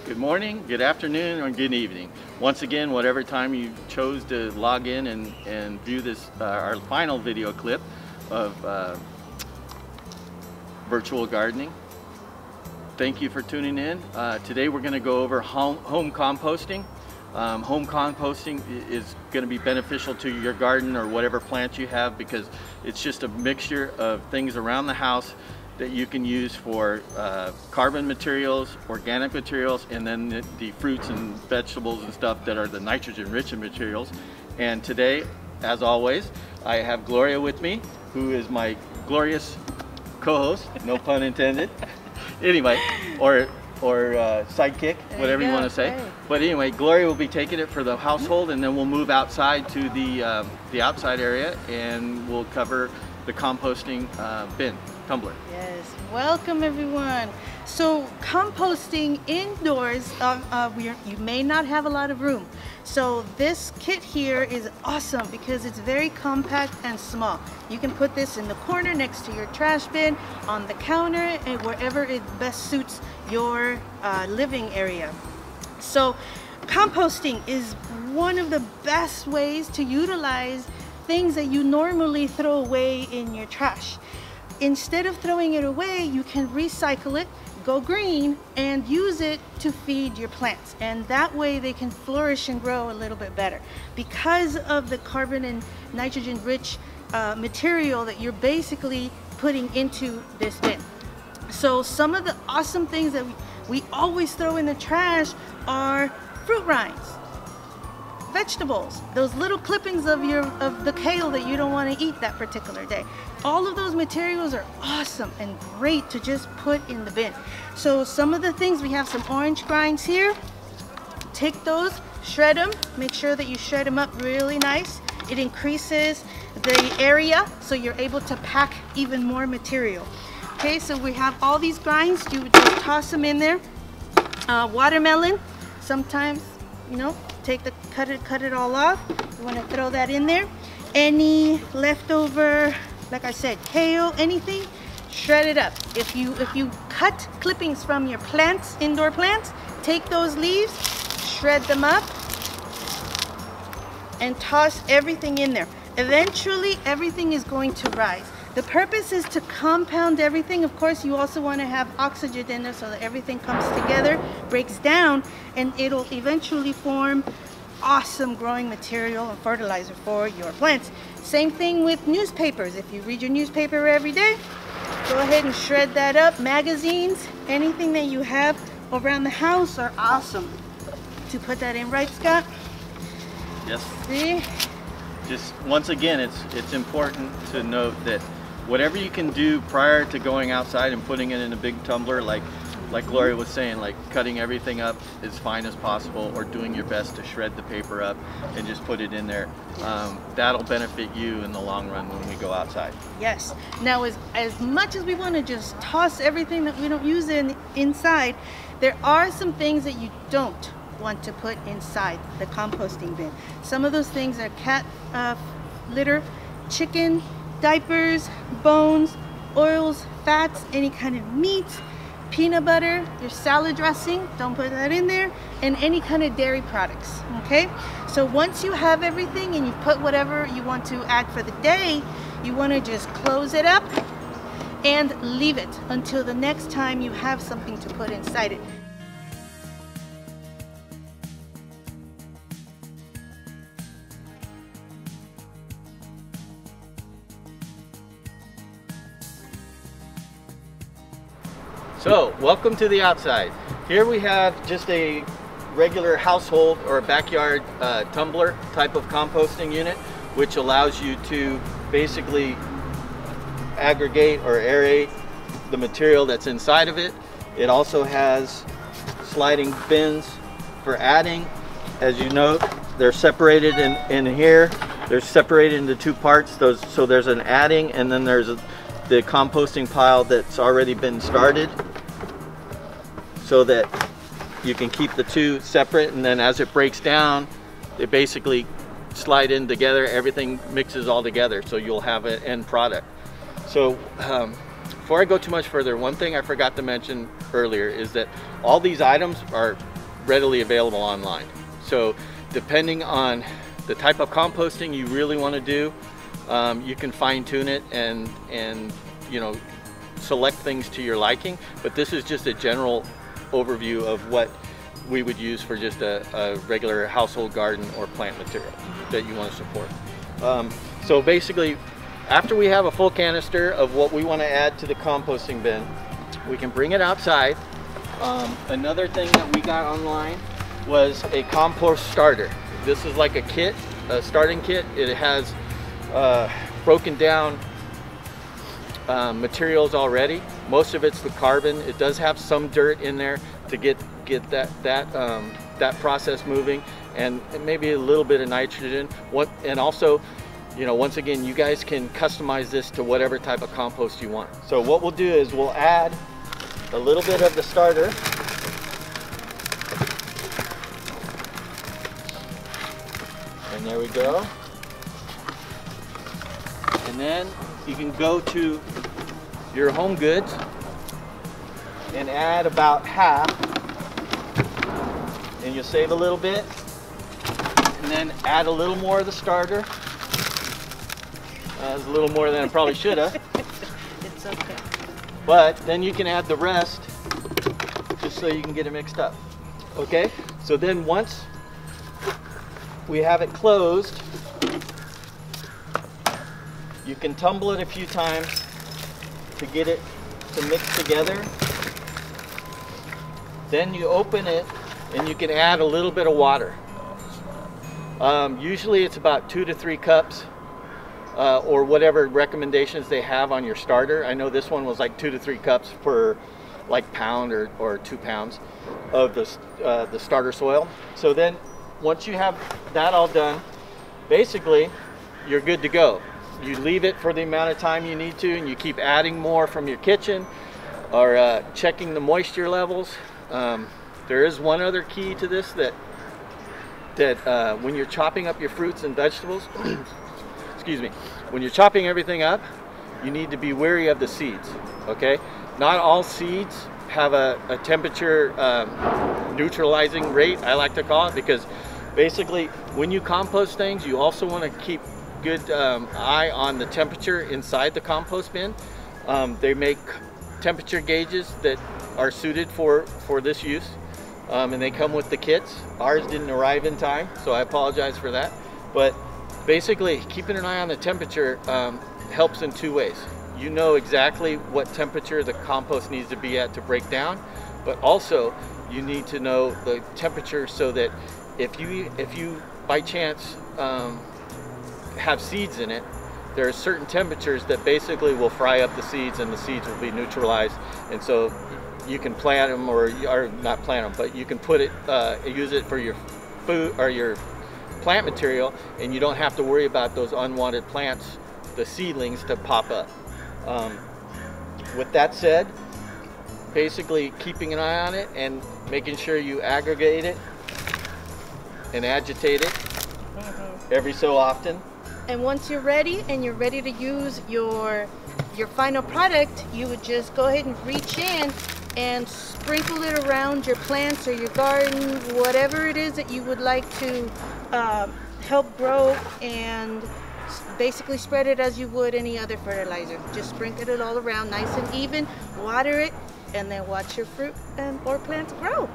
good morning, good afternoon, or good evening. Once again, whatever time you chose to log in and view this, our final video clip of virtual gardening. Thank you for tuning in. Today we're going to go over home composting. Home composting is going to be beneficial to your garden or whatever plants you have, because it's just a mixture of things around the house that you can use for carbon materials, organic materials, and then the fruits and vegetables and stuff that are the nitrogen-rich materials. And today, as always, I have Gloria with me, who is my glorious co-host, no pun intended. Anyway, or sidekick, whatever you want to say. Hey. But anyway, Gloria will be taking it for the household, and then we'll move outside to the outside area, and we'll cover the composting bin, tumbler. Yes, welcome everyone. So composting indoors, you may not have a lot of room. So this kit here is awesome because it's very compact and small. You can put this in the corner next to your trash bin, on the counter, and wherever it best suits your living area. So composting is one of the best ways to utilize things that you normally throw away in your trash. Instead of throwing it away, you can recycle it, go green, and use it to feed your plants. And that way they can flourish and grow a little bit better because of the carbon and nitrogen rich material that you're basically putting into this bin. So some of the awesome things that we always throw in the trash are fruit rinds, vegetables, those little clippings of the kale that you don't want to eat that particular day. All of those materials are awesome and great to just put in the bin. So some of the things, we have some orange grinds here. Take those, shred them, make sure that you shred them up really nice. It increases the area so you're able to pack even more material. Okay, so we have all these grinds, you would just toss them in there. Watermelon, sometimes, you know, cut it all off. You want to throw that in there. Any leftover, like I said, kale, anything, shred it up. If you cut clippings from your plants, indoor plants, take those leaves, shred them up, and toss everything in there. Eventually, everything is going to rise. The purpose is to compound everything. Of course, you also want to have oxygen in there so that everything comes together, breaks down, and it'll eventually form awesome growing material and fertilizer for your plants. Same thing with newspapers. If you read your newspaper every day, go ahead and shred that up. Magazines, anything that you have around the house are awesome to put that in, right, Scott? Yes. See? Just once again, it's important to note that whatever you can do prior to going outside and putting it in a big tumbler, like Gloria was saying, like cutting everything up as fine as possible, or doing your best to shred the paper up and just put it in there. That'll benefit you in the long run when we go outside. Yes. Now, as much as we want to just toss everything that we don't use inside, there are some things that you don't want to put inside the composting bin. Some of those things are cat litter, chicken, diapers, bones, oils, fats, any kind of meats, peanut butter, your salad dressing, don't put that in there, and any kind of dairy products. Okay, so once you have everything and you put whatever you want to add for the day, you want to just close it up and leave it until the next time you have something to put inside it. So, welcome to the outside. Here we have just a regular household or backyard tumbler type of composting unit, which allows you to basically aggregate or aerate the material that's inside of it. It also has sliding bins for adding. As you note, they're separated in here. They're separated into two parts. So there's an adding, and then there's the composting pile that's already been started, so that you can keep the two separate, and then as it breaks down, they basically slide in together. Everything mixes all together, so you'll have an end product. So before I go too much further, one thing I forgot to mention earlier is that all these items are readily available online. So depending on the type of composting you really want to do, you can fine tune it and you know, select things to your liking. But this is just a general overview of what we would use for just a regular household garden or plant material that you want to support. So basically, after we have a full canister of what we want to add to the composting bin, we can bring it outside. Another thing that we got online was a compost starter. This is like a kit, a starting kit. It has broken down materials already. Most of it's the carbon. It does have some dirt in there to get that process moving, and maybe a little bit of nitrogen. And also, you know, once again, you guys can customize this to whatever type of compost you want. So what we'll do is we'll add a little bit of the starter. And there we go. And then you can go to your home goods and add about half, and you'll save a little bit. And then add a little more of the starter. That's a little more than I probably should have. It's okay. But then you can add the rest just so you can get it mixed up. Okay? So then once we have it closed, you can tumble it a few times to get it to mix together. Then you open it and you can add a little bit of water. Usually it's about 2 to 3 cups. Or whatever recommendations they have on your starter. I know this one was like 2 to 3 cups per like pound or 2 pounds of the starter soil. So then once you have that all done, basically you're good to go. You leave it for the amount of time you need to, and you keep adding more from your kitchen or checking the moisture levels. There is one other key to this, that when you're chopping up your fruits and vegetables, excuse me, when you're chopping everything up, you need to be wary of the seeds, okay? Not all seeds have a temperature neutralizing rate, I like to call it, because basically when you compost things, you also want to keep good eye on the temperature inside the compost bin. They make temperature gauges that are suited for this use, and they come with the kits. Ours didn't arrive in time, so I apologize for that. But basically, keeping an eye on the temperature helps in 2 ways. You know exactly what temperature the compost needs to be at to break down, but also you need to know the temperature so that if you by chance have seeds in it, there are certain temperatures that basically will fry up the seeds, and the seeds will be neutralized, and so you can plant them, or not plant them, but you can put it, use it for your food or your plant material, and you don't have to worry about those unwanted plants, the seedlings, to pop up. With that said, basically keeping an eye on it and making sure you aggregate it and agitate it every so often. And once you're ready and you're ready to use your final product, you would just go ahead and reach in and sprinkle it around your plants or your garden, whatever it is that you would like to help grow, and basically spread it as you would any other fertilizer. Just sprinkle it all around nice and even, water it, and then watch your fruit or plants grow.